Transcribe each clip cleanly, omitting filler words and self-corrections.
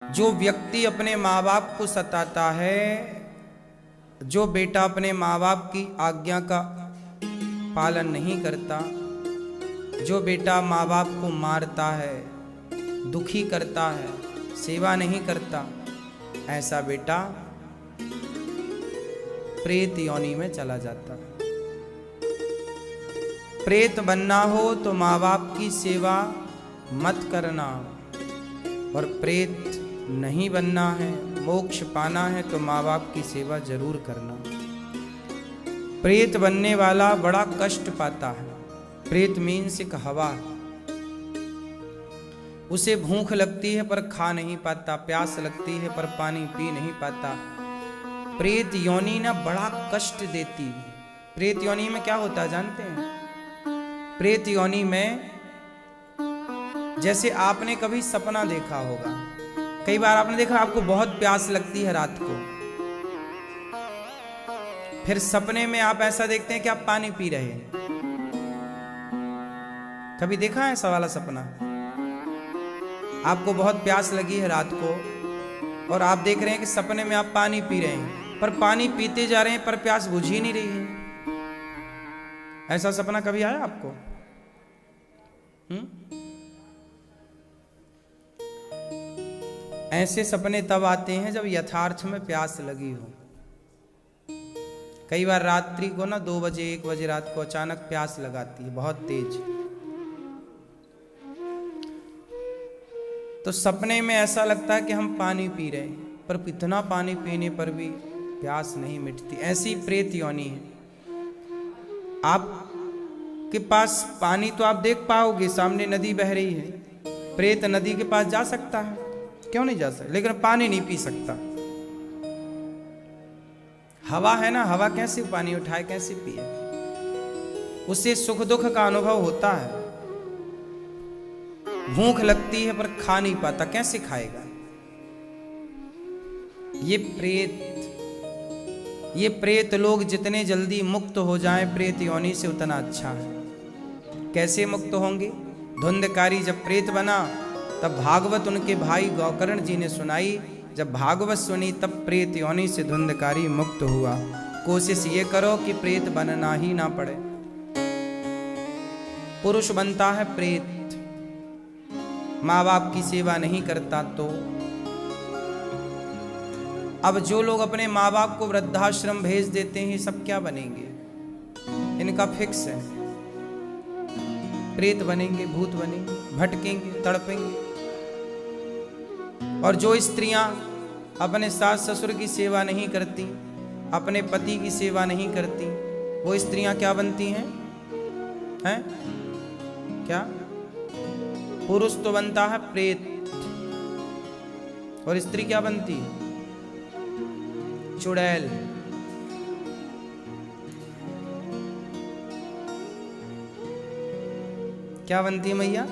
जो व्यक्ति अपने माँ बाप को सताता है, जो बेटा अपने माँ बाप की आज्ञा का पालन नहीं करता, जो बेटा माँ बाप को मारता है, दुखी करता है, सेवा नहीं करता, ऐसा बेटा प्रेत योनि में चला जाता है। प्रेत बनना हो तो माँ बाप की सेवा मत करना, और प्रेत नहीं बनना है, मोक्ष पाना है तो माँ बाप की सेवा जरूर करना। प्रेत बनने वाला बड़ा कष्ट पाता है। प्रेत मीन्स एक हवा, उसे भूख लगती है पर खा नहीं पाता, प्यास लगती है पर पानी पी नहीं पाता। प्रेत योनि ना बड़ा कष्ट देती है। प्रेत योनि में क्या होता है जानते हैं? प्रेत योनि में जैसे आपने कभी सपना देखा होगा, कई बार आपने देखा आपको बहुत प्यास लगती है रात को, फिर सपने में आप ऐसा देखते हैं कि आप पानी पी रहे हैं। कभी देखा है ऐसा वाला सपना? आपको बहुत प्यास लगी है रात को और आप देख रहे हैं कि सपने में आप पानी पी रहे हैं, पर पानी पीते जा रहे हैं पर प्यास बुझ ही नहीं रही है। ऐसा सपना कभी आया आपको? ऐसे सपने तब आते हैं जब यथार्थ में प्यास लगी हो। कई बार रात्रि को ना 2 बजे 1 बजे रात को अचानक प्यास लगाती है बहुत तेज, तो सपने में ऐसा लगता है कि हम पानी पी रहे हैं, पर इतना पानी पीने पर भी प्यास नहीं मिटती। ऐसी प्रेत योनि है। आपके पास पानी तो आप देख पाओगे, सामने नदी बह रही है, प्रेत नदी के पास जा सकता है? क्यों नहीं जा सकता? लेकिन पानी नहीं पी सकता। हवा है ना, हवा कैसे पानी उठाए, कैसे पिए? उसे सुख दुख का अनुभव होता है। भूख लगती है पर खा नहीं पाता, कैसे खाएगा? ये प्रेत लोग जितने जल्दी मुक्त हो जाएं प्रेत योनि से उतना अच्छा है। कैसे मुक्त होंगे? धुंधकारी जब प्रेत बना तब भागवत उनके भाई गौकर्ण जी ने सुनाई। जब भागवत सुनी तब प्रेत योनि से धुंधकारी मुक्त हुआ। कोशिश ये करो कि प्रेत बनना ही ना पड़े। पुरुष बनता है प्रेत, माँ बाप की सेवा नहीं करता तो। अब जो लोग अपने माँ बाप को वृद्धाश्रम भेज देते हैं, सब क्या बनेंगे? इनका फिक्स है, प्रेत बनेंगे, भूत बनेंगे, भटकेंगे, तड़पेंगे। और जो स्त्रियां अपने सास ससुर की सेवा नहीं करती, अपने पति की सेवा नहीं करती, वो स्त्रियां क्या बनती हैं? क्या? पुरुष तो बनता है प्रेत, और स्त्री क्या बनती है? चुड़ैल। क्या बनती है मैया?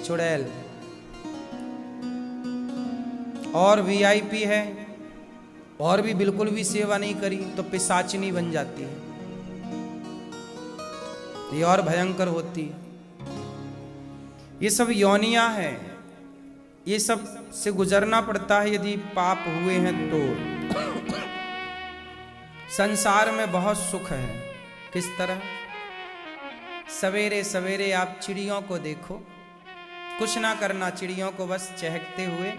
चुड़ैल। और वीआईपी है और भी बिल्कुल भी सेवा नहीं करी तो पिशाचिनी बन जाती है। ये और भयंकर होती है। ये सब योनियां हैं, ये सब से गुजरना पड़ता है यदि पाप हुए हैं तो। संसार में बहुत सुख है। किस तरह? सवेरे सवेरे आप चिड़ियों को देखो, कुछ ना करना, चिड़ियों को बस चहकते हुए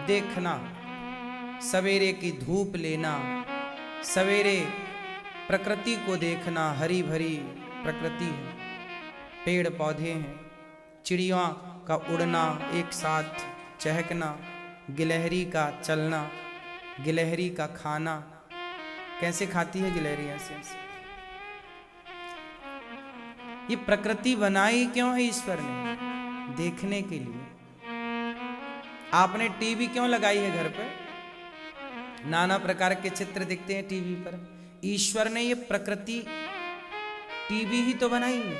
देखना, सवेरे की धूप लेना, सवेरे प्रकृति को देखना। हरी भरी प्रकृति है, पेड़ पौधे हैं, चिड़ियों का उड़ना, एक साथ चहकना, गिलहरी का चलना, गिलहरी का खाना। कैसे खाती है गिलहरी? ऐसे। ये प्रकृति बनाई क्यों है ईश्वर ने? देखने के लिए। आपने टीवी क्यों लगाई है घर पे? नाना प्रकार के चित्र दिखते हैं टीवी पर। ईश्वर ने ये प्रकृति टीवी ही तो बनाई है।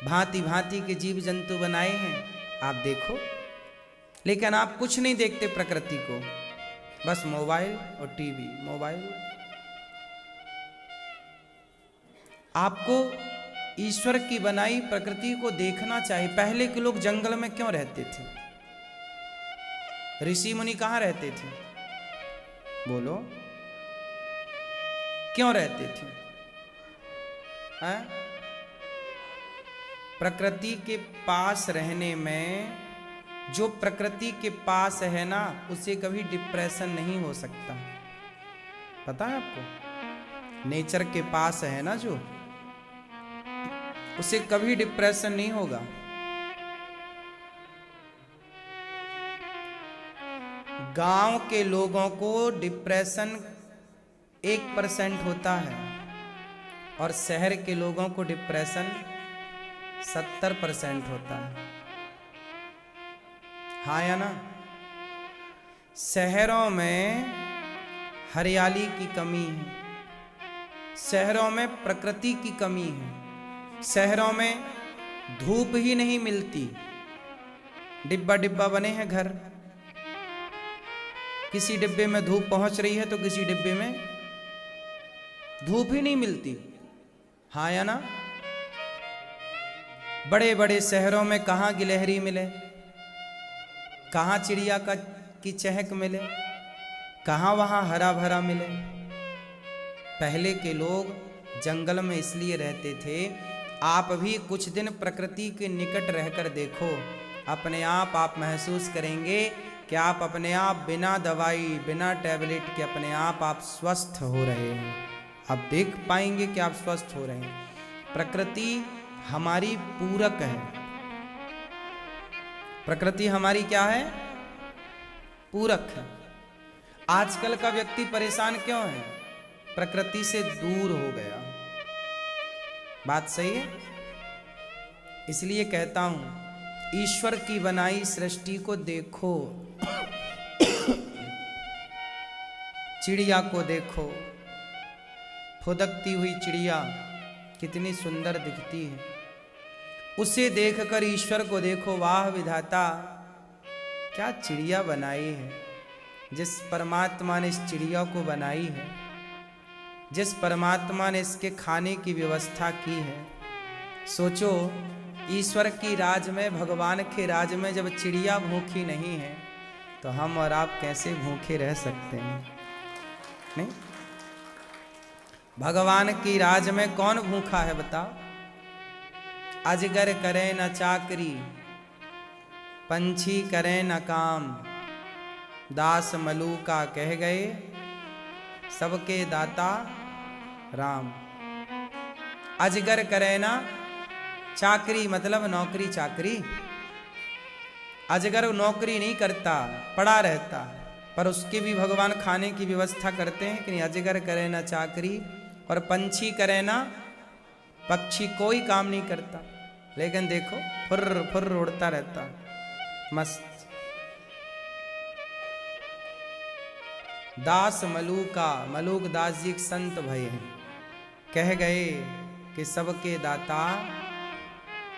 भांति भांति के जीव जंतु बनाए हैं, आप देखो। लेकिन आप कुछ नहीं देखते प्रकृति को, बस मोबाइल और टीवी, मोबाइल। आपको ईश्वर की बनाई प्रकृति को देखना चाहिए। पहले के लोग जंगल में क्यों रहते थे? ऋषि मुनि कहाँ रहते थे? बोलो, क्यों रहते थे? प्रकृति के पास रहने में, जो प्रकृति के पास है ना, उसे कभी डिप्रेशन नहीं हो सकता। पता है आपको? नेचर के पास है ना जो, उसे कभी डिप्रेशन नहीं होगा। गांव के लोगों को डिप्रेशन 1% होता है और शहर के लोगों को डिप्रेशन 70% होता है। हाँ या ना? शहरों में हरियाली की कमी है, शहरों में प्रकृति की कमी है, शहरों में धूप ही नहीं मिलती। डिब्बा डिब्बा बने हैं घर, किसी डिब्बे में धूप पहुंच रही है तो किसी डिब्बे में धूप ही नहीं मिलती। हाँ या ना? बड़े बड़े शहरों में कहाँ गिलहरी मिले, कहाँ चिड़िया की चहक मिले, कहाँ वहाँ हरा भरा मिले। पहले के लोग जंगल में इसलिए रहते थे। आप भी कुछ दिन प्रकृति के निकट रहकर देखो, अपने आप महसूस करेंगे कि आप अपने आप बिना दवाई बिना टैबलेट के अपने आप स्वस्थ हो रहे हैं। आप देख पाएंगे कि आप स्वस्थ हो रहे हैं। प्रकृति हमारी पूरक है। प्रकृति हमारी क्या है? पूरक है। आजकल का व्यक्ति परेशान क्यों है? प्रकृति से दूर हो गया। बात सही है? इसलिए कहता हूं, ईश्वर की बनाई सृष्टि को देखो, चिड़िया को देखो, फुदकती हुई चिड़िया कितनी सुंदर दिखती है। उसे देखकर ईश्वर को देखो, वाह विधाता क्या चिड़िया बनाई है। जिस परमात्मा ने इस चिड़िया को बनाई है, जिस परमात्मा ने इसके खाने की व्यवस्था की है, सोचो ईश्वर की राज में, भगवान के राज में जब चिड़िया भूखी नहीं है तो हम और आप कैसे भूखे रह सकते हैं? नहीं, भगवान की राज में कौन भूखा है बताओ? अजगर करे न चाकरी, पंछी करे न काम, दास मलूका कह गए, सबके दाता राम। अजगर करे ना चाकरी, मतलब नौकरी चाकरी। अजगर नौकरी नहीं करता, पड़ा रहता, पर उसके भी भगवान खाने की व्यवस्था करते हैं कि नहीं? अजगर करे ना चाकरी, और पंछी करे ना, पक्षी कोई काम नहीं करता, लेकिन देखो फुर्र फुर्र उड़ता रहता मस्त। दास मलूका, मलूक दास जी एक संत भय हैं, कह गए कि सबके दाता।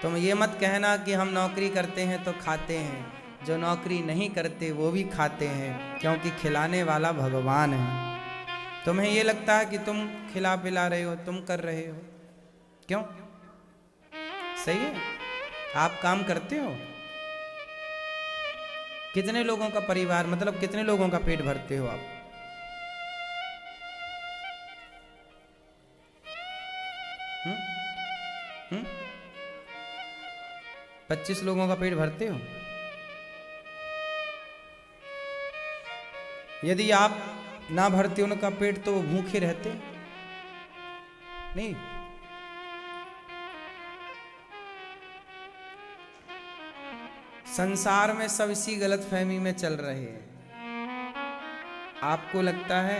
तुम ये मत कहना कि हम नौकरी करते हैं तो खाते हैं, जो नौकरी नहीं करते वो भी खाते हैं, क्योंकि खिलाने वाला भगवान है। तुम्हें ये लगता है कि तुम खिला पिला रहे हो, तुम कर रहे हो, क्यों? सही है, आप काम करते हो। कितने लोगों का परिवार, मतलब कितने लोगों का पेट भरते हो आप? हुँ? 25 लोगों का पेट भरते हो? यदि आप ना भरते उनका पेट तो वो भूखे रहते नहीं। संसार में सब इसी गलतफहमी में चल रहे हैं। आपको लगता है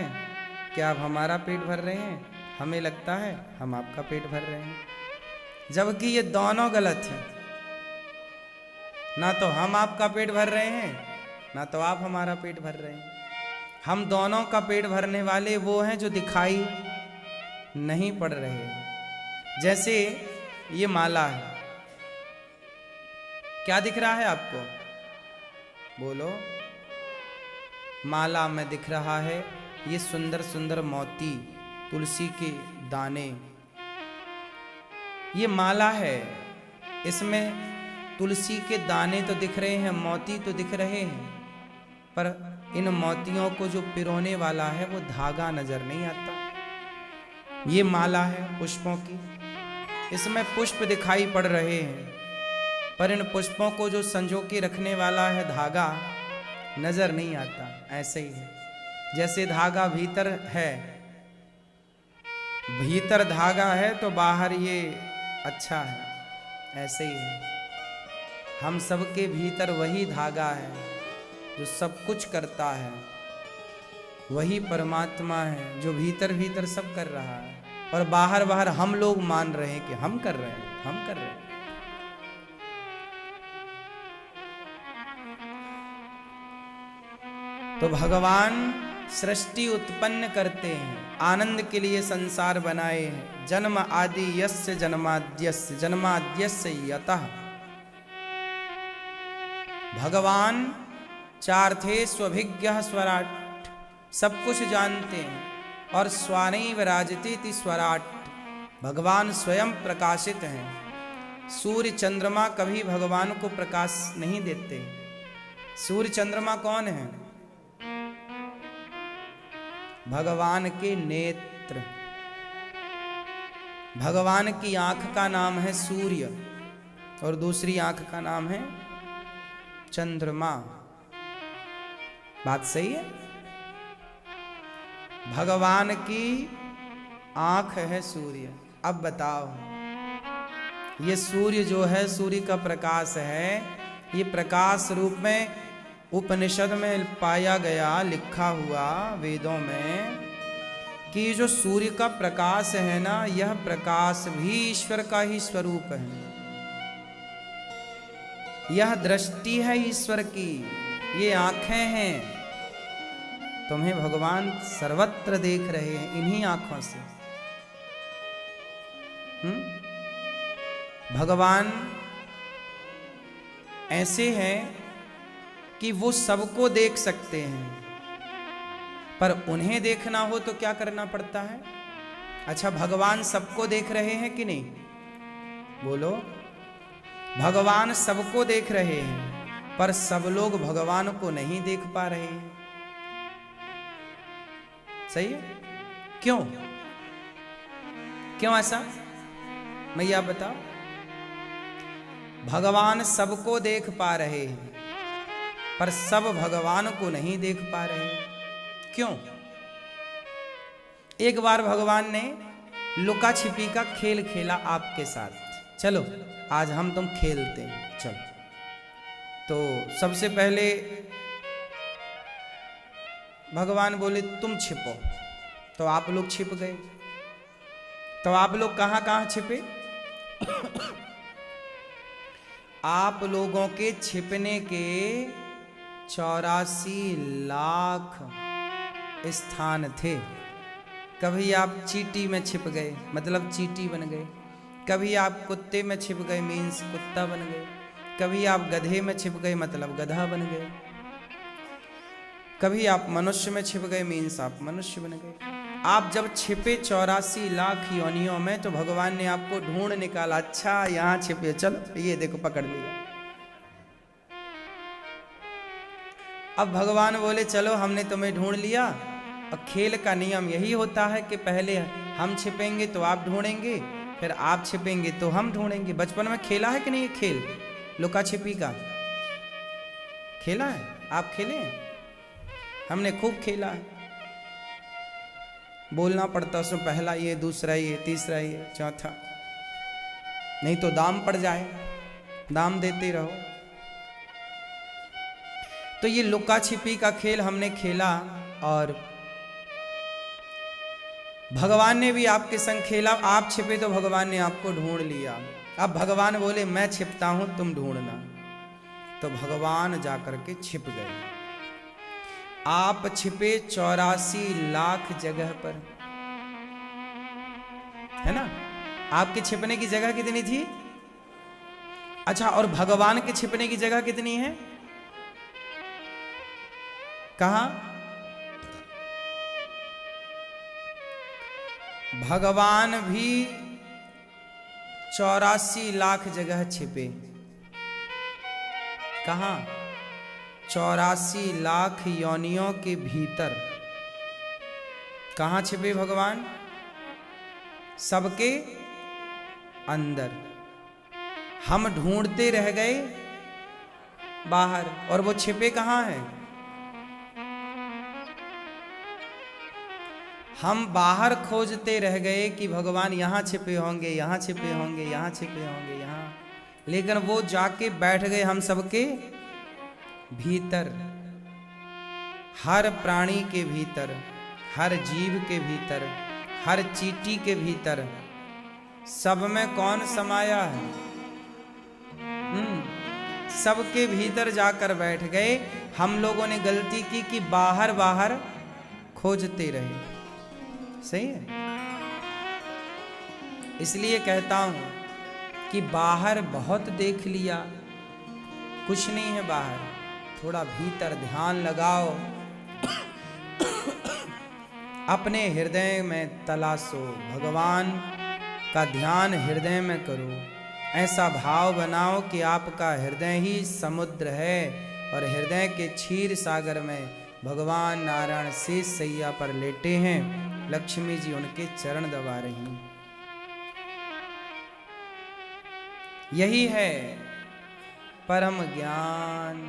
कि आप हमारा पेट भर रहे हैं, हमें लगता है हम आपका पेट भर रहे हैं, जबकि ये दोनों गलत है। ना तो हम आपका पेट भर रहे हैं, ना तो आप हमारा पेट भर रहे हैं। हम दोनों का पेट भरने वाले वो हैं जो दिखाई नहीं पड़ रहे। जैसे ये माला है, क्या दिख रहा है आपको? बोलो। माला में दिख रहा है ये सुंदर सुंदर मोती, तुलसी के दाने, ये माला है। इसमें तुलसी के दाने तो दिख रहे हैं, मोती तो दिख रहे हैं, पर इन मोतियों को जो पिरोने वाला है वो धागा नजर नहीं आता। ये माला है पुष्पों की, इसमें पुष्प दिखाई पड़ रहे हैं, पर इन पुष्पों को जो संजो के रखने वाला है धागा नजर नहीं आता। ऐसे ही है, जैसे धागा भीतर है, भीतर धागा है तो बाहर ये अच्छा है, ऐसे ही है। हम सबके भीतर वही धागा है जो सब कुछ करता है, वही परमात्मा है जो भीतर भीतर सब कर रहा है, और बाहर बाहर हम लोग मान रहे हैं कि हम कर रहे हैं, हम कर रहे हैं। तो भगवान सृष्टि उत्पन्न करते हैं, आनंद के लिए संसार बनाए हैं। जन्म आदि यस्य जन्माद्यस्य जन्माद्यस्य यतः। भगवान चार थे, स्वभिज्ञः स्वराट, सब कुछ जानते हैं, और स्वानैव राजतीति स्वराट, भगवान स्वयं प्रकाशित हैं। सूर्य चंद्रमा कभी भगवान को प्रकाश नहीं देते। सूर्य चंद्रमा कौन है? भगवान के नेत्र। भगवान की आंख का नाम है सूर्य, और दूसरी आंख का नाम है चंद्रमा। बात सही है? भगवान की आंख है सूर्य। अब बताओ, ये सूर्य जो है, सूर्य का प्रकाश है, ये प्रकाश रूप में उपनिषद में पाया गया, लिखा हुआ वेदों में, कि जो सूर्य का प्रकाश है ना, यह प्रकाश भी ईश्वर का ही स्वरूप है। यह दृष्टि है ईश्वर की, ये आंखें हैं। तुम्हें भगवान सर्वत्र देख रहे हैं इन्हीं आंखों से। भगवान ऐसे हैं कि वो सबको देख सकते हैं, पर उन्हें देखना हो तो क्या करना पड़ता है? अच्छा, भगवान सबको देख रहे हैं कि नहीं? बोलो। भगवान सबको देख रहे हैं, पर सब लोग भगवान को नहीं देख पा रहे हैं। सही है? क्यों? क्यों ऐसा? मैया बताओ। भगवान सबको देख पा रहे हैं, पर सब भगवान को नहीं देख पा रहे हैं। क्यों? एक बार भगवान ने लुका छिपी का खेल खेला आपके साथ। चलो आज हम तुम खेलते हैं, चलो। तो सबसे पहले भगवान बोले तुम छिपो, तो आप लोग छिप गए। तो आप लोग कहां कहां छिपे? आप लोगों के छिपने के 84 लाख स्थान थे। कभी आप चींटी में छिप गए, मतलब चींटी बन गए। कभी आप कुत्ते में छिप गए, मीन्स कुत्ता बन गए। कभी आप गधे में छिप गए, मतलब गधा बन गए। कभी आप मनुष्य में छिप गए, मीन्स आप मनुष्य बन गए। आप जब छिपे 84 लाख योनियों में, तो भगवान ने आपको ढूंढ निकाला। अच्छा यहां छिपे, चलो ये देखो पकड़ लिया। अब भगवान बोले चलो हमने तुम्हें ढूंढ लिया। और खेल का नियम यही होता है कि पहले हम छिपेंगे तो आप ढूंढेंगे, फिर आप छिपेंगे तो हम ढूंढेंगे। बचपन में खेला है कि नहीं ये खेल लुका छिपी का? खेला है? आप खेले हैं? हमने खूब खेला है। बोलना पड़ता उसमें, पहला ये, दूसरा ये, तीसरा ये, चौथा, नहीं तो दाम पड़ जाए, दाम देते रहो। तो ये लुका छिपी का खेल हमने खेला, और भगवान ने भी आपके संग खेला। आप छिपे तो भगवान ने आपको ढूंढ लिया। अब भगवान बोले मैं छिपता हूं, तुम ढूंढना। तो भगवान जाकर के छिप गए। आप छिपे 84 लाख जगह पर, है ना? आपके छिपने की जगह कितनी थी? अच्छा, और भगवान के छिपने की जगह कितनी है? कहां? भगवान भी 84 लाख जगह छिपे। कहां? 84 लाख योनियों के भीतर कहाँ छिपे भगवान? सबके अंदर। हम ढूंढते रह गए बाहर, और वो छिपे कहाँ हैं? हम बाहर खोजते रह गए कि भगवान यहाँ छिपे होंगे, यहाँ छिपे होंगे, यहाँ छिपे होंगे, यहाँ, लेकिन वो जाके बैठ गए हम सबके भीतर। हर प्राणी के भीतर, हर जीव के भीतर, हर चींटी के भीतर, सब में कौन समाया है? सबके भीतर जाकर बैठ गए। हम लोगों ने गलती की कि बाहर बाहर खोजते रहे। सही है? इसलिए कहता हूं कि बाहर बहुत देख लिया, कुछ नहीं है बाहर। थोड़ा भीतर ध्यान लगाओ, अपने हृदय में तलाशो, भगवान का ध्यान हृदय में करो। ऐसा भाव बनाओ कि आपका हृदय ही समुद्र है और हृदय के क्षीर सागर में भगवान नारायण शेष सैया पर लेटे हैं, लक्ष्मी जी उनके चरण दबा रही हैं। यही है परम ज्ञान।